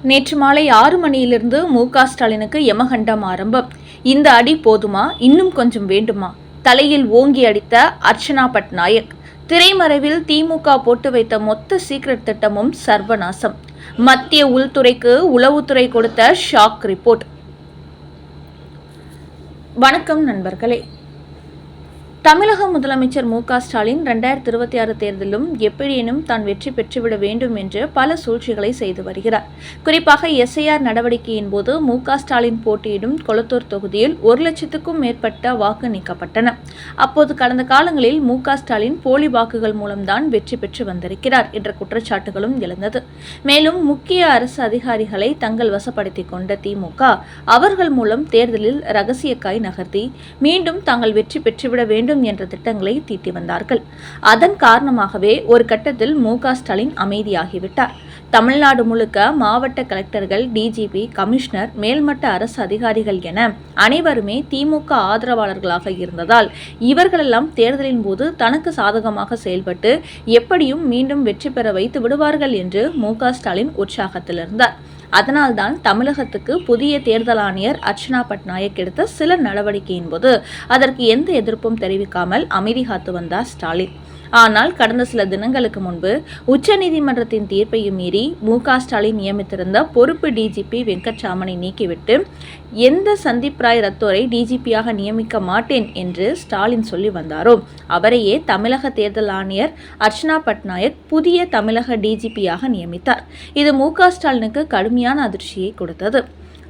நேற்று மாலை 6 மணியிலிருந்து ஸ்டாலினுக்கு யமகண்டம் ஆரம்பம். இந்த அடி போதுமா, இன்னும் கொஞ்சம் வேண்டுமா? தலையில் ஓங்கி அடித்த அர்ச்சனா பட்நாயக். திரைமறைவில் திமுக போட்டு வைத்த மொத்த சீக்ரெட் திட்டமும் சர்வநாசம். மத்திய உள்துறைக்கு உளவுத்துறை கொடுத்த ஷாக் ரிப்போர்ட். வணக்கம் நண்பர்களே. தமிழக முதலமைச்சர் ஸ்டாலின் 2026 தேர்தலிலும் எப்படியேனும் தான் வெற்றி பெற்றுவிட வேண்டும் என்று பல சூழ்ச்சிகளை செய்து வருகிறார். குறிப்பாக எஸ்ஐஆர் நடவடிக்கையின் போது ஸ்டாலின் போட்டியிடும் கொளத்தூர் தொகுதியில் 1 லட்சத்துக்கும் மேற்பட்ட வாக்கு நீக்கப்பட்டன. அப்போது கடந்த காலங்களில் ஸ்டாலின் போலி வாக்குகள் மூலம்தான் வெற்றி பெற்று வந்திருக்கிறார் என்ற குற்றச்சாட்டுகளும் எழுந்தது. மேலும் முக்கிய அரசு அதிகாரிகளை தங்கள் வசப்படுத்திக் கொண்ட திமுக அவர்கள் மூலம் தேர்தலில் ரகசிய காய் நகர்த்தி மீண்டும் தாங்கள் வெற்றி பெற்றுவிட வேண்டும் என்ற திட்டங்களை தீட்டி வந்தார்கள். அதன் காரணமாகவே ஒரு கட்டத்தில் ஸ்டாலின் அமைதியாகிவிட்டார். தமிழ்நாடு முழுக்க மாவட்ட கலெக்டர்கள், டிஜிபி, கமிஷனர், மேல்மட்ட அரசு அதிகாரிகள் என அனைவருமே திமுக ஆதரவாளர்களாக இருந்ததால் இவர்களெல்லாம் தேர்தலின் போது தனக்கு சாதகமாக செயல்பட்டு எப்படியும் மீண்டும் வெற்றி பெற வைத்து விடுவார்கள் என்று ஸ்டாலின் உற்சாகத்தில் இருந்தார். அதனால்தான் தமிழகத்துக்கு புதிய தேர்தல் ஆணையர் அர்ச்சனா பட்நாயக் எடுத்த சில நடவடிக்கையின் போது அதற்கு எந்த எதிர்ப்பும் தெரிவிக்காமல் அமைதி காத்து வந்தார் ஸ்டாலின். ஆனால் கடந்த சில தினங்களுக்கு முன்பு உச்சநீதிமன்றத்தின் தீர்ப்பையும் மீறி ஸ்டாலின் நியமித்திருந்த பொறுப்பு டிஜிபி வெங்கட்ராமனை நீக்கிவிட்டு எந்த சந்தீப் ராய் ரத்தோரை டிஜிபியாக நியமிக்க மாட்டேன் என்று ஸ்டாலின் சொல்லி வந்தாரோ அவரையே தமிழக தேர்தல் ஆணையர் அர்ச்சனா பட்நாயக் புதிய தமிழக டிஜிபியாக நியமித்தார். இது ஸ்டாலினுக்கு கடுமையான அதிர்ச்சியை கொடுத்தது.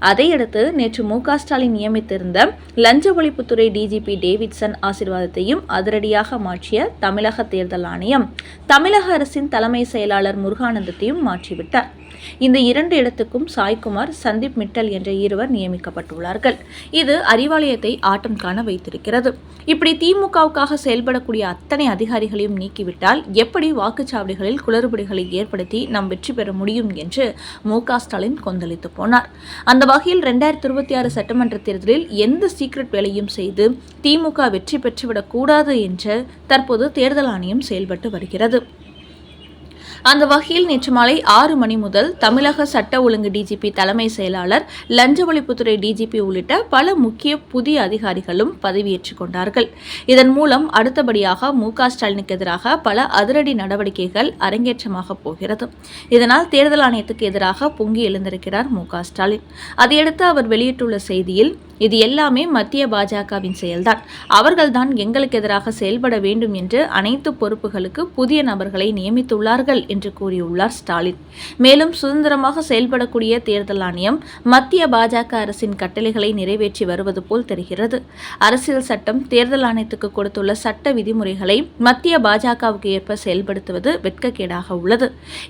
அதையடுத்து நேற்று ஸ்டாலின் நியமித்திருந்த லஞ்ச ஒழிப்புத்துறை டிஜிபி டேவிட்சன் ஆசீர்வாதத்தையும் அதிரடியாக மாற்றிய தமிழக தேர்தல் ஆணையம் தமிழக அரசின் தலைமை செயலாளர் முருகானந்தத்தையும் மாற்றிவிட்டார். இந்த 2 இடத்துக்கும் சாய்குமார், சந்தீப் மிட்டல் என்ற இருவர் நியமிக்கப்பட்டுள்ளார்கள். இது அறிவாலயத்தை ஆட்டம் காண வைத்திருக்கிறது. இப்படி திமுகவுக்காக செயல்படக்கூடிய அத்தனை அதிகாரிகளையும் நீக்கிவிட்டால் எப்படி வாக்குச்சாவடிகளில் குளறுபடிகளை ஏற்படுத்தி நாம் வெற்றி பெற முடியும் என்று ஸ்டாலின் கொந்தளித்து போனார். அந்த வகையில் 2026 சட்டமன்ற தேர்தலில் எந்த சீக்ரெட் வேலையும் செய்து திமுக வெற்றி பெற்றுவிடக் கூடாது என்று தற்போது தேர்தல் ஆணையம் செயல்பட்டு வருகிறது. அந்த வகையில் நேற்று மாலை 6 மணி முதல் தமிழக சட்ட ஒழுங்கு டிஜிபி, தலைமை செயலாளர், லஞ்ச ஒழிப்புத்துறை டிஜிபி உள்ளிட்ட பல முக்கிய புதிய அதிகாரிகளும் பதவியேற்றுக் கொண்டார்கள். இதன் மூலம் அடுத்தபடியாக ஸ்டாலினுக்கு எதிராக பல அதிரடி நடவடிக்கைகள் அரங்கேற்றமாக போகிறது. இதனால் தேர்தல் ஆணையத்துக்கு எதிராக பொங்கி எழுந்திருக்கிறார் ஸ்டாலின். அதையடுத்து அவர் வெளியிட்டுள்ள செய்தியில், இது எல்லாமே மத்திய பாஜகவின் செயல்தான். அவர்கள்தான் எங்களுக்கு எதிராக செயல்பட வேண்டும் என்று அனைத்து பொறுப்புகளுக்கு புதிய நபர்களை நியமித்துள்ளார்கள் என்று கூறியுள்ளார் ஸ்டாலின். மேலும் சுதந்திரமாக செயல்படக்கூடிய தேர்தல் ஆணையம் மத்திய பாஜக அரசின் கட்டளைகளை நிறைவேற்றி வருவது போல் தெரிகிறது. அரசியல் சட்டம் தேர்தல் ஆணையத்துக்கு கொடுத்துள்ள சட்ட விதிமுறைகளை மத்திய பாஜகவுக்கு ஏற்ப செயல்படுத்துவது வெட்கக்கேடாக உள்ளது.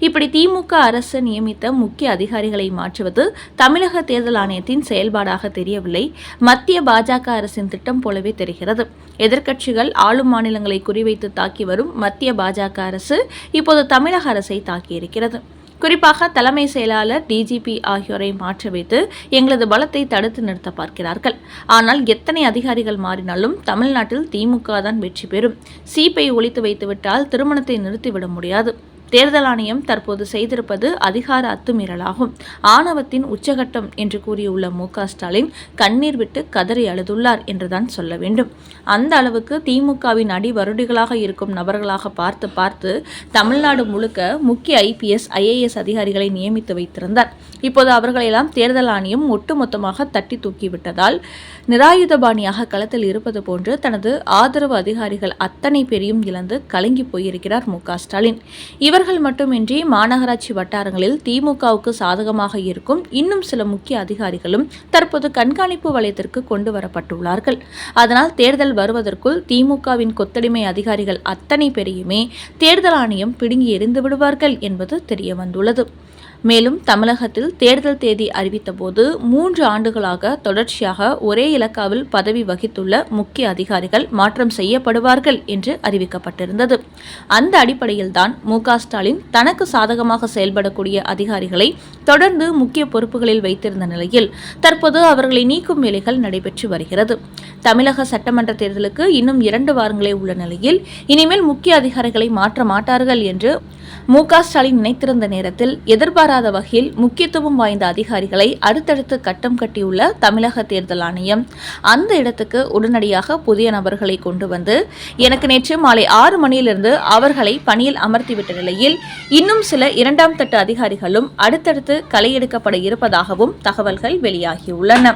இப்படி திமுக அரசு நியமித்த முக்கிய அதிகாரிகளை மாற்றுவது தமிழக தேர்தல் ஆணையத்தின் செயல்பாடாக தெரியவில்லை, மத்திய பாஜக அரசின் திட்டம் போலவே தெரிகிறது. எதிர்க்கட்சிகள் ஆளும் மாநிலங்களை குறிவைத்து தாக்கி வரும் மத்திய பாஜக அரசு இப்போது தமிழக அரசை தாக்கியிருக்கிறது. குறிப்பாக தலைமை செயலாளர், டிஜிபி ஆகியோரை மாற்ற வைத்து எங்களது பலத்தை தடுத்து நிறுத்த பார்க்கிறார்கள். ஆனால் எத்தனை அதிகாரிகள் மாறினாலும் தமிழ்நாட்டில் திமுக தான் வெற்றி பெறும். சீப்பை ஒழித்து வைத்துவிட்டால் திருமணத்தை நிறுத்திவிட முடியாது. தேர்தல் ஆணையம் தற்போது செய்திருப்பது அதிகார அத்துமீறலாகும், ஆணவத்தின் உச்சகட்டம் என்று கூறியுள்ள ஸ்டாலின் கண்ணீர் விட்டு கதறி அழுதுள்ளார் என்றுதான் சொல்ல வேண்டும். அந்த அளவுக்கு திமுகவின் அடிவருடிகளாக இருக்கும் நபர்களாக பார்த்து பார்த்து தமிழ்நாடு முழுக்க முக்கிய IPS, IAS அதிகாரிகளை நியமித்து வைத்திருந்தார். இப்போது அவர்களெல்லாம் தேர்தல் ஆணையம் ஒட்டுமொத்தமாக தட்டி தூக்கிவிட்டதால் நிராயுதபாணியாக களத்தில் இருப்பது போன்று தனது ஆதரவு அதிகாரிகள் அத்தனை பேரையும் இழந்து கலங்கி போயிருக்கிறார் ஸ்டாலின். இவர்கள் மட்டுமின்றி மாநகராட்சி வட்டாரங்களில் திமுகவுக்கு சாதகமாக இருக்கும் இன்னும் சில முக்கிய அதிகாரிகளும் தற்போது கண்காணிப்பு வலயத்திற்கு கொண்டு வரப்பட்டுள்ளார்கள். அதனால் தேர்தல் வருவதற்குள் திமுகவின் கொத்தடிமை அதிகாரிகள் அத்தனை பேரையுமே தேர்தல் ஆணையம் பிடுங்கி எறிந்து விடுவார்கள் என்பது தெரிய வந்துள்ளது. மேலும் தமிழகத்தில் தேர்தல் தேதி அறிவித்த போது 3 ஆண்டுகளாக தொடர்ச்சியாக ஒரே இலக்காவில் பதவி வகித்துள்ள முக்கிய அதிகாரிகள் மாற்றம் செய்யப்படுவார்கள் என்று அறிவிக்கப்பட்டிருந்தது. அந்த அடிப்படையில்தான் ஸ்டாலின் தனக்கு சாதகமாக செயல்படக்கூடிய அதிகாரிகளை தொடர்ந்து முக்கிய பொறுப்புகளில் வைத்திருந்த நிலையில் தற்போது அவர்களை நீக்கும் வேலைகள் நடைபெற்று வருகிறது. தமிழக சட்டமன்ற தேர்தலுக்கு இன்னும் 2 வாரங்களே உள்ள நிலையில் இனிமேல் முக்கிய அதிகாரிகளை மாற்ற மாட்டார்கள் என்று மு.க.ஸ்டாலின் நினைத்திருந்த நேரத்தில் எதிர்பாராத வகையில் முக்கியத்துவம் வாய்ந்த அதிகாரிகளை அடுத்தடுத்து கட்டம் கட்டியுள்ள தமிழக தேர்தல் ஆணையம் அந்த இடத்துக்கு உடனடியாக புதிய நபர்களை கொண்டு வந்து எனக்கு நேற்று மாலை 6 மணியிலிருந்து அவர்களை பணியில் அமர்த்திவிட்ட நிலையில் இன்னும் சில 2ஆம் தட்டு அதிகாரிகளும் அடுத்தடுத்து களையெடுக்கப்பட இருப்பதாகவும் தகவல்கள் வெளியாகியுள்ளன.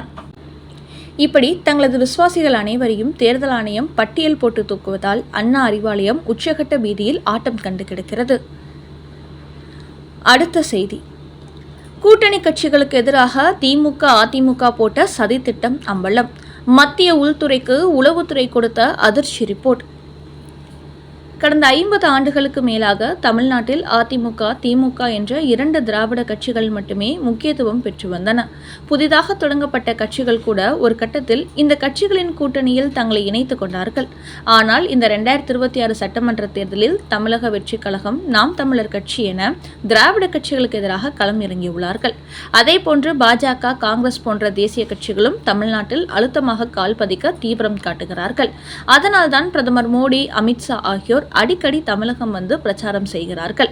இப்படி தங்களது விசுவாசிகள் அனைவரையும் தேர்தல் ஆணையம் பட்டியல் போட்டு தூக்குவதால் அண்ணா அறிவாலயம் உச்சகட்ட பீதியில் ஆட்டம் கண்டு கிடக்கிறது. அடுத்த செய்தி, கூட்டணி கட்சிகளுக்கு எதிராக திமுக அதிமுக போட்ட சதித்திட்டம் அம்பலம். மத்திய உள்துறைக்கு உளவுத்துறை கொடுத்த அதிர்ச்சி ரிப்போர்ட். கடந்த 50 ஆண்டுகளுக்கு மேலாக தமிழ்நாட்டில் அதிமுக திமுக என்ற 2 திராவிட கட்சிகள் மட்டுமே முக்கியத்துவம் பெற்று வந்தன. புதிதாக தொடங்கப்பட்ட கட்சிகள் கூட ஒரு கட்டத்தில் இந்த கட்சிகளின் கூட்டணியில் தங்களை இணைத்துக் கொண்டார்கள். ஆனால் இந்த 2026 சட்டமன்ற தேர்தலில் தமிழக வெற்றிக் கழகம், நாம் தமிழர் கட்சி என திராவிட கட்சிகளுக்கு எதிராக களம் இறங்கியுள்ளார்கள். அதேபோன்று பாஜக, காங்கிரஸ் போன்ற தேசிய கட்சிகளும் தமிழ்நாட்டில் அழுத்தமாக கால் பதிக்க தீவிரம் காட்டுகிறார்கள். அதனால்தான் பிரதமர் மோடி, அமித்ஷா ஆகியோர் அடிக்கடி தமிழகம் வந்து பிரச்சாரம் செய்கிறார்கள்.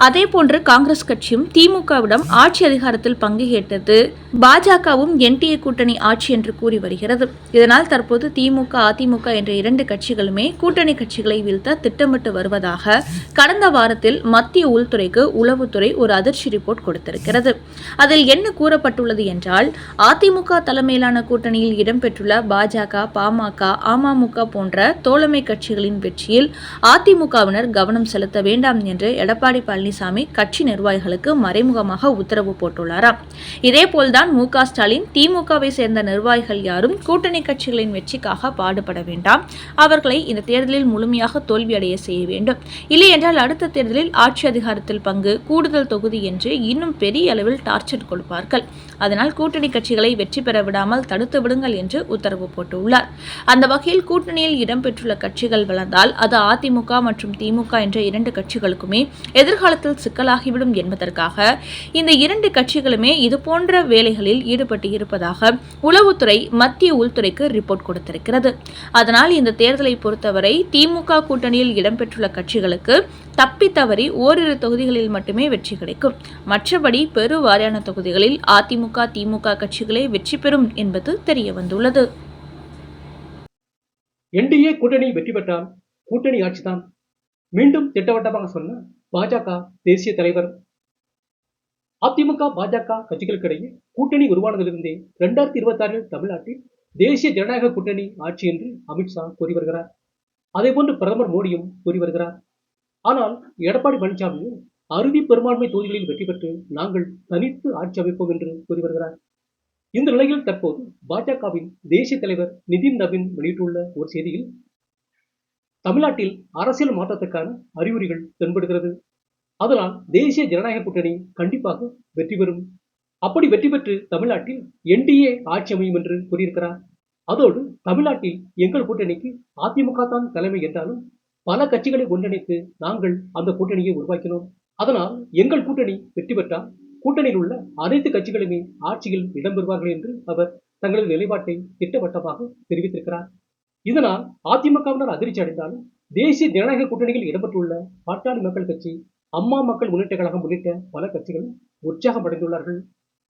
அதேபோன்று காங்கிரஸ் கட்சியும் திமுகவிடம் ஆட்சி அதிகாரத்தில் பங்கு கேட்டது பாஜகவும் என்டிஏ கூட்டணி ஆட்சி என்று கூறி வருகிறது. இதனால் தற்போது திமுக அதிமுக என்ற 2 கட்சிகளுமே கூட்டணி கட்சிகளை வீழ்த்த திட்டமிட்டு வருவதாக கடந்த வாரத்தில் மத்திய உள்துறைக்கு உளவுத்துறை ஒரு அதிர்ச்சி ரிப்போர்ட் கொடுத்திருக்கிறது. அதில் என்ன கூறப்பட்டுள்ளது என்றால், அதிமுக தலைமையிலான கூட்டணியில் இடம்பெற்றுள்ள பாஜக, பாமக, அமமுக போன்ற தோழமை கட்சிகளின் வெற்றியில் அதிமுகவினர் கவனம் செலுத்த வேண்டாம் என்று எடப்பாடி பழனிசாமி கட்சி நிர்வாகிகளுக்கு மறைமுகமாக உத்தரவு போட்டுள்ளாராம். இதேபோல்தான் மு.க.ஸ்டாலின் திமுகவை சேர்ந்த நிர்வாகிகள் யாரும் கூட்டணி கட்சிகளின் வெற்றிக்காக பாடுபட வேண்டாம், அவர்களை இந்த தேர்தலில் முழுமையாக தோல்வியடைய செய்ய வேண்டும், இல்லையென்றால் அடுத்த தேர்தலில் ஆட்சி அதிகாரத்தில் பங்கு, கூடுதல் தொகுதி என்று இன்னும் பெரிய அளவில் டார்ச்சர் கொடுப்பார்கள். அதனால் கூட்டணி கட்சிகளை வெற்றி பெற விடாமல் தடுத்து விடுங்கள் என்று உத்தரவு போட்டுள்ளார். அந்த வகையில் கூட்டணியில் இடம்பெற்றுள்ள கட்சிகள் வளர்ந்தால் அது அதிமுக மற்றும் திமுக என்ற 2 கட்சிகளுக்குமே எதிர்காலத்தில் சிக்கலாகிவிடும் என்பதற்காக இந்த 2 கட்சிகளுமே இதுபோன்ற வேலைகளில் ஈடுபட்டு இருப்பதாக உளவுத்துறை மத்திய உள்துறைக்கு ரிப்போர்ட் கொடுத்திருக்கிறது. அதனால் இந்த தேர்தலை பொறுத்தவரை திமுக கூட்டணியில் இடம்பெற்றுள்ள கட்சிகளுக்கு தப்பித்தவறி ஓரிரு தொகுதிகளில் மட்டுமே வெற்றி கிடைக்கும். மற்றபடி பெருவாரியான தொகுதிகளில் அதிமுக திமுக கட்சிகளே வெற்றி பெறும் என்பது தெரியவந்துள்ளது. என்டிஏ கூட்டணி வெற்றி பெற்றால் கூட்டணி ஆட்சிதான், மீண்டும் திட்டவட்டமாக சொன்ன பாஜக தேசிய தலைவர். அதிமுக பாஜக கட்சிகளுக்கிடையே கூட்டணி உருவானதிலிருந்தே 2026 தமிழ்நாட்டில் தேசிய ஜனநாயக கூட்டணி ஆட்சி என்று அமித்ஷா கூறி வருகிறார். அதேபோன்று பிரதமர் மோடியும் கூறி வருகிறார். ஆனால் எடப்பாடி பழனிசாமி அறுதி பெரும்பான்மை தொகுதிகளில் வெற்றி பெற்று நாங்கள் தனித்து ஆட்சி அமைப்போம் என்று கூறி வருகிறார். இந்த நிலையில் தற்போது பாஜகவின் தேசிய தலைவர் நிதின் நவீன் வெளியிட்டுள்ள ஒரு செய்தியில் தமிழ்நாட்டில் அரசியல் மாற்றத்துக்கான அறிகுறிகள் தென்படுகிறது. அதனால் தேசிய ஜனநாயக கூட்டணி கண்டிப்பாக வெற்றி பெறும். அப்படி வெற்றி பெற்று தமிழ்நாட்டில் என்டிஏ ஆட்சி அமையும் என்று கூறியிருக்கிறார். அதோடு தமிழ்நாட்டில் எங்கள் கூட்டணிக்கு அதிமுக தான் தலைமை என்றாலும் பல கட்சிகளை ஒன்றிணைத்து நாங்கள் அந்த கூட்டணியை உருவாக்கினோம். அதனால் எங்கள் கூட்டணி வெற்றி பெற்றால் கூட்டணியில் உள்ள அனைத்து கட்சிகளுமே ஆட்சியில் இடம்பெறுவார்கள் என்று அவர் தங்களது நிலைப்பாட்டை திட்டவட்டமாக தெரிவித்திருக்கிறார். இதனால் அதிமுகவினர் அதிர்ச்சி அடைந்தாலும் தேசிய ஜனநாயக கூட்டணியில் இடம்பெற்றுள்ள பாட்டாளி மக்கள் கட்சி, அம்மா மக்கள் முன்னேற்ற கழகம் உள்ளிட்ட பல கட்சிகளும் உற்சாகம் அடைந்துள்ளார்கள்.